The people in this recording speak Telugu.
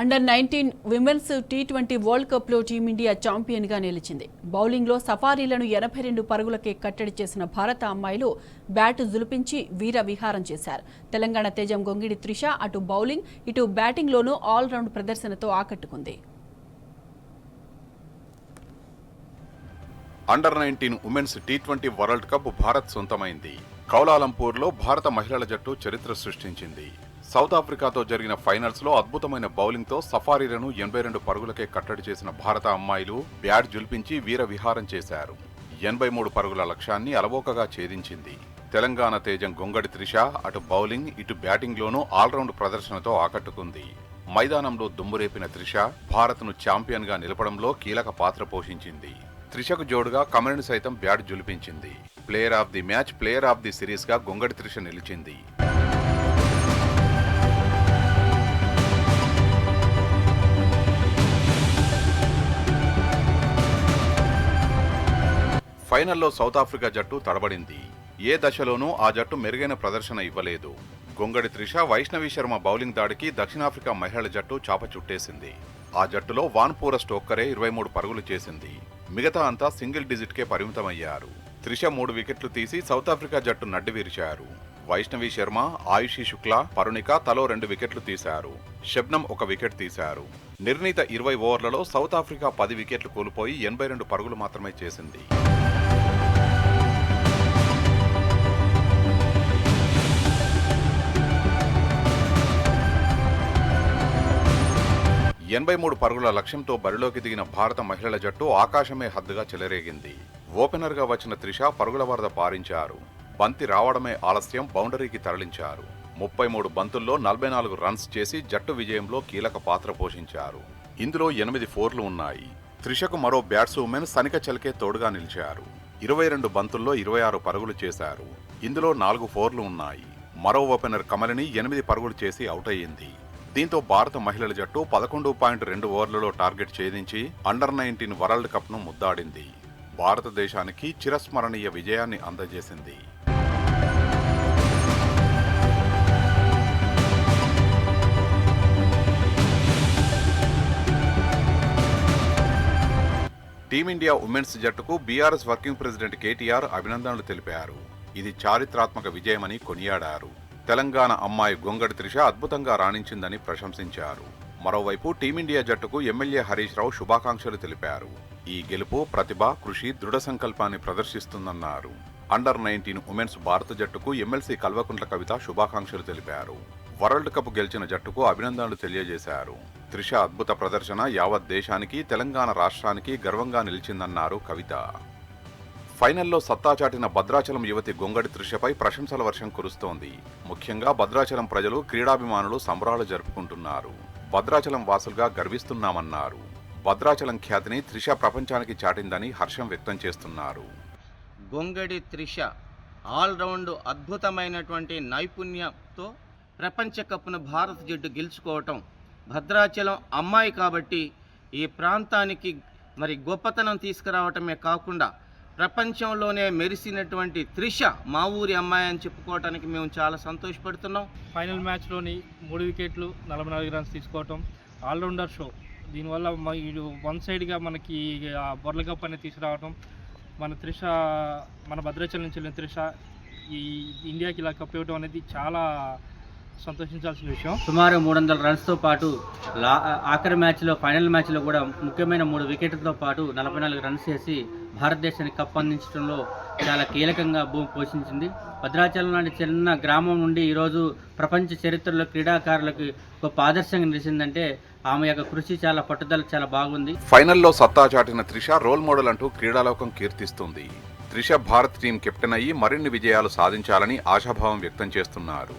అండర్-19 విమెన్స్ టీ20 వరల్డ్ కప్లో టీమిండియా ఛాంపియన్గా నిలిచింది. బౌలింగ్లో సఫారీలను 82 పరుగులకే కట్టడి చేసిన భారత అమ్మాయిలు బ్యాటు జులిపించి వీర విహారం చేశారు. తెలంగాణ తేజం గొంగిడి త్రిష అటు బౌలింగ్ ఇటు బ్యాటింగ్లోనూ ఆల్రౌండ్ ప్రదర్శనతో ఆకట్టుకుంది. అండర్-19 ఉమెన్స్ టీ20 వరల్డ్ కప్ భారత్ సొంతమైంది. కౌలాలంపూర్లో భారత మహిళల జట్టు చరిత్ర సృష్టించింది. సౌత్ ఆఫ్రికాతో జరిగిన ఫైనల్స్ లో అద్భుతమైన బౌలింగ్ తో సఫారీలను 82 పరుగులకే కట్టడి చేసిన భారత అమ్మాయిలు బ్యాట్ జుల్పించి వీర విహారం చేశారు. 83 పరుగుల లక్ష్యాన్ని అలవోకగా ఛేదించింది. తెలంగాణ తేజం గొంగడి త్రిష అటు బౌలింగ్ ఇటు బ్యాటింగ్ లోనూ ఆల్రౌండ్ ప్రదర్శనతో ఆకట్టుకుంది. మైదానంలో దుమ్మురేపిన త్రిష భారత్ను ఛాంపియన్ గా నిలపడంలో కీలక పాత్ర పోషించింది. త్రిషకు జోడుగా కమలిని సైతం బ్యాట్ జులిపించింది. Player of the match, player of the series గా గొంగడి త్రిష నిలిచింది. ఫైనల్లో సౌత్ ఆఫ్రికా జట్టు తడబడింది. ఏ దశలోనూ ఆ జట్టు మెరుగైన ప్రదర్శన ఇవ్వలేదు. గొంగడి త్రిష, వైష్ణవి శర్మ బౌలింగ్ దాడికి దక్షిణాఫ్రికా మహిళల జట్టు చాప చుట్టేసింది. ఆ జట్టులో వాన్పూర స్టోక్కరే 23 పరుగులు చేసింది. మిగతా అంతా సింగిల్ డిజిట్కే పరిమితమయ్యారు. త్రిష 3 వికెట్లు తీసి సౌత్ ఆఫ్రికా జట్టు నడ్డివిరిచారు. వైష్ణవి శర్మ, ఆయుషి శుక్లా, పరుణిక తలో 2 వికెట్లు తీశారు. షబ్నం 1 వికెట్ తీశారు. నిర్ణీత 20 ఓవర్లలో సౌత్ ఆఫ్రికా 10 వికెట్లు కోల్పోయి 82 పరుగులు మాత్రమే చేసింది. ఎనభై పరుగుల లక్ష్యంతో బరిలోకి దిగిన భారత మహిళల జట్టు ఆకాశమే హద్దుగా చెలరేగింది. ఓపెనర్ గా వచ్చిన త్రిష పరుగుల వరద పారించారు. బంతి రావడమే ఆలస్యం, బౌండరీకి తరలించారు. 33 బంతుల్లో 44 రన్స్ చేసి జట్టు విజయంలో కీలక పాత్ర పోషించారు. ఇందులో 8 ఫోర్లు ఉన్నాయి. త్రిషకు మరో బ్యాట్స్వుమెన్ సనిక చల్కే తోడుగా నిలిచారు. 22 బంతుల్లో 26 పరుగులు చేశారు. ఇందులో 4 ఫోర్లు ఉన్నాయి. మరో ఓపెనర్ కమలిని 8 పరుగులు చేసి అవుట్ అయ్యింది. దీంతో భారత మహిళల జట్టు 11.2 ఓవర్లలో టార్గెట్ ఛేదించి అండర్-19 వరల్డ్ కప్ ను ముద్దాడింది. భారతదేశానికి చిరస్మరణీయ విజయాన్ని అందజేసింది. టీమిండియా ఉమెన్స్ జట్టుకు బీఆర్ఎస్ వర్కింగ్ ప్రెసిడెంట్ కేటీఆర్ అభినందనలు తెలిపారు. ఇది చారిత్రాత్మక విజయమని కొనియాడారు. తెలంగాణ అమ్మాయి గొంగడి త్రిష అద్భుతంగా రాణించిందని ప్రశంసించారు. మరోవైపు టీమిండియా జట్టుకు ఎమ్మెల్యే హరీష్ రావు శుభాకాంక్షలు తెలిపారు. ఈ గెలుపు ప్రతిభ, కృషి, దృఢ సంకల్పాన్ని ప్రదర్శిస్తుందన్నారు. అండర్-19 ఉమెన్స్ భారత జట్టుకు ఎమ్మెల్సీ కల్వకుంట్ల కవిత శుభాకాంక్షలు తెలిపారు. వరల్డ్ కప్ గెలిచిన జట్టుకు అభినందనలు తెలియజేశారు. త్రిష అద్భుత ప్రదర్శన యావత్ దేశానికి, తెలంగాణ రాష్ట్రానికి గర్వంగా నిలిచిందన్నారు కవిత. ఫైనల్లో సత్తా చాటిన భద్రాచలం యువతి గొంగడి త్రిషపై ప్రశంసల వర్షం కురుస్తోంది. ముఖ్యంగా భద్రాచలం ప్రజలు, క్రీడాభిమానులు సంబరాలు జరుపుకుంటున్నారు. భద్రాచలం వాసులుగా గర్విస్తున్నామన్నారు. భద్రాచలం ఖ్యాతిని త్రిష ప్రపంచానికి చాటిందని హర్షం వ్యక్తం చేస్తున్నారు. గొంగడి త్రిష ఆల్రౌండ్ అద్భుతమైనటువంటి నైపుణ్యంతో ప్రపంచ కప్ను భారత జట్టు గెలుచుకోవటం, భద్రాచలం అమ్మాయి కాబట్టి ఈ ప్రాంతానికి మరి గొప్పతనం తీసుకురావటమే కాకుండా ప్రపంచంలోనే మెరిసినటువంటి త్రిష మా ఊరి అమ్మాయి అని చెప్పుకోవడానికి మేము చాలా సంతోషపడుతున్నాం. ఫైనల్ మ్యాచ్లోని 3 వికెట్లు 44 రన్స్ తీసుకోవటం ఆల్రౌండర్ షో. దీనివల్ల ఇది వన్ సైడ్గా మనకి వరల్డ్ కప్ అనేది తీసుకురావటం, మన త్రిష, మన భద్రాచలం నుంచి వెళ్ళిన త్రిష ఈ ఇండియాకి ఇలా కప్ ఇవ్వడం అనేది చాలా సంతోషించాల్సిన విషయం. సుమారు 300 రన్స్తో పాటు ఆఖరి మ్యాచ్లో, ఫైనల్ మ్యాచ్లో కూడా ముఖ్యమైన 3 వికెట్లతో పాటు 44 రన్స్ చేసి భారతదేశానికి కప్ అందించడంలో చాలా కీలకంగా భూమి పోషించింది. భద్రాచలం లాంటి చిన్న గ్రామం నుండి ఈరోజు ప్రపంచ చరిత్రలో క్రీడాకారులకు గొప్ప ఆదర్శంగా నిలిచిందంటే ఆమె యొక్క కృషి, చాలా పట్టుదల చాలా బాగుంది. ఫైనల్లో సత్తా చాటిన త్రిష రోల్ మోడల్ అంటూ క్రీడాలోకం కీర్తిస్తుంది. త్రిష భారత్ టీం కెప్టెన్ అయ్యి మరిన్ని విజయాలు సాధించాలని ఆశాభావం వ్యక్తం చేస్తున్నారు.